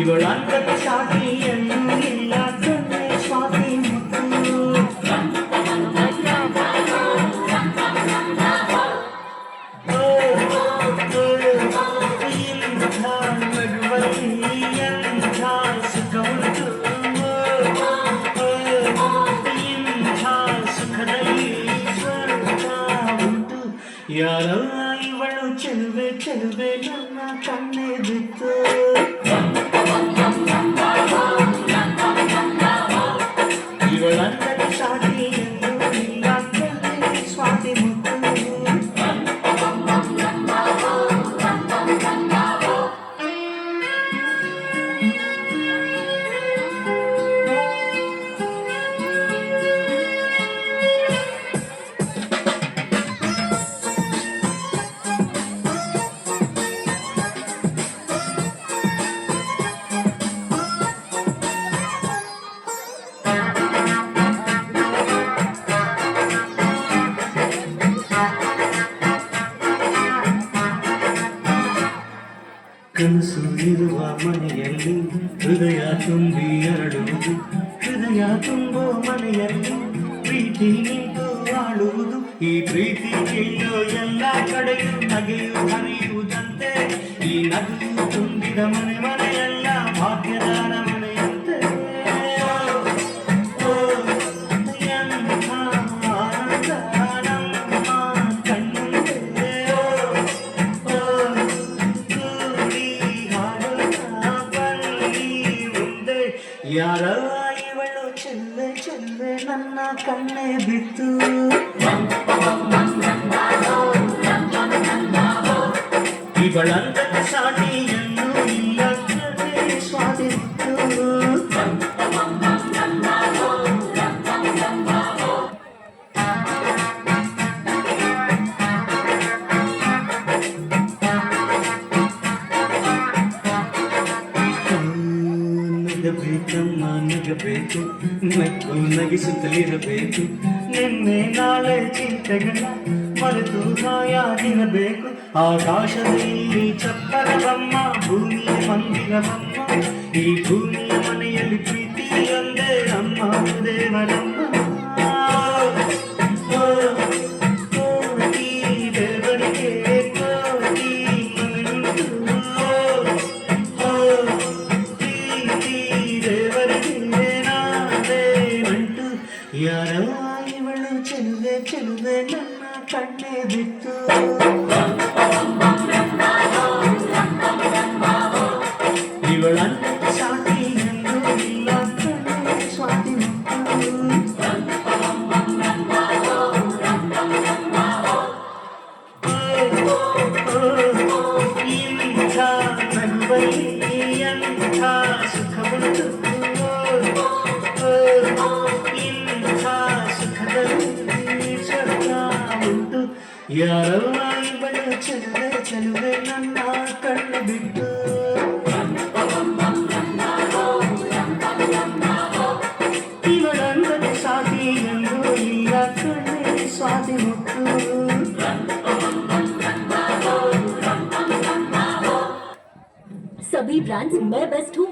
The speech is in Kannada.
ಇವಳಂದದ ಸಾಟಿಯನ್ನು ಇಲ್ಲ ಕಣ್ಣೆ ಸ್ವಾತಿ ಮುತ್ತು ಇಂಥ ನಗುವಲ್ಲಿ ಎಂಥ ಸುಖವುಂಟು ಇಂಥ ಸುಖದಲ್ಲಿ ಸ್ವರ್ಗ ಉಂಟು ಯಾರೋ ಇವಳು ಚೆಲುವೆ ಚೆಲುವೆ ನನ್ನ ಕಣ್ಣೆ ಬಿತ್ತು ಇವಳಂದದ ಸಾಟಿಯನ್ನು ಇಲ್ಲ ಕಣ್ಣೆ ಸ್ವಾತಿ ಮುತ್ತು ಕನಸು ಇರುವ ಮನೆಯಲ್ಲಿ ಹೃದಯ ತುಂಬಿ ಅರಳುವುದು ಹೃದಯ ತುಂಬೋ ಮನೆಯಲ್ಲಿ ಪ್ರೀತಿ ನಿಂತು ಆಳುವುದು ಈ ಪ್ರೀತಿ ಎಲ್ಲೋ ಎಲ್ಲ ಕಡೆಯೂ ನಗೆಯು ಹರಿಯುವುದಂತೆ ಈ ನಗೆಯು ತುಂಬಿದ ಮನೆ ಮನೆಯೆಲ್ಲ ಭಾಗ್ಯದಾನ ಮನೆಯಂತೆ ಎಂಥ ಆನಂದ ನಮ್ಮ ಕಣ್ಣುಂಟೆ ಯಾರ ಇವಳು ಚೆಲ್ಲೆ ಚೆಲ್ಲೆ ನನ್ನ ಕಣ್ಣೆ ಬಿತ್ತು ಇವಳಂದದ ಸಾಟಿಯನ್ನು ಇಲ್ಲ ಕಣ್ಣೆ ಸ್ವಾತಿ ಬಿತ್ತು ನಗಬೇಕಮ್ಮ ನಗಬೇಕು ನಕ್ಕು ನಗಿಸುತ್ತಲಿರಬೇಕು ನಿನ್ನೆ ನಾಳೆ ಚಿಂತೆಗಳ ಮರೆತು ಹಾಯಾಗಿರಬೇಕು ಆಕಾಶದಲ್ಲಿ ಚಪ್ಪರವಮ್ಮ ಭೂಮಿಯ ಮಂದಿರವಮ್ಮ ಈ ಭೂಮಿಯ ಮನೆಯಲ್ಲಿ ಪ್ರೀತಿಯೊಂದೇ ನಮ್ಮ ದೇವರಮ್ಮ ಕೋಟಿ ದೇವರಿಗೆ ಕೋಟಿ ಯಾರೋ ಇವಳು ಚೆಲುವೆ ಚೆಲುವೆ ನನ್ನ ಕಣ್ಣೆ ಬಿತ್ತು ಇವಳನ್ನ ಸಾಟಿಯನ್ನು ಇಲ್ಲ ಕಣ್ಣೆ ಸ್ವಾತಿ ಮುತ್ತು ಇಂಥ ನಗುವಲ್ಲಿ ಎಂಥ ಸುಖವುಂಟು ಯಾರೋ ಇವಳು ಚೆಲುವೆ ಚೆಲುವೆ ನನ್ನ ಕಣ್ಣು ಬಿಟ್ಟು ಇವಳಂದದ ಸಾಟಿಯನ್ನು ಇಲ್ಲ ಕಣ್ಣೆ ಸ್ವಾತಿ ಮುತ್ತು सभी ब्रांड्स मैं बेस्ट हूँ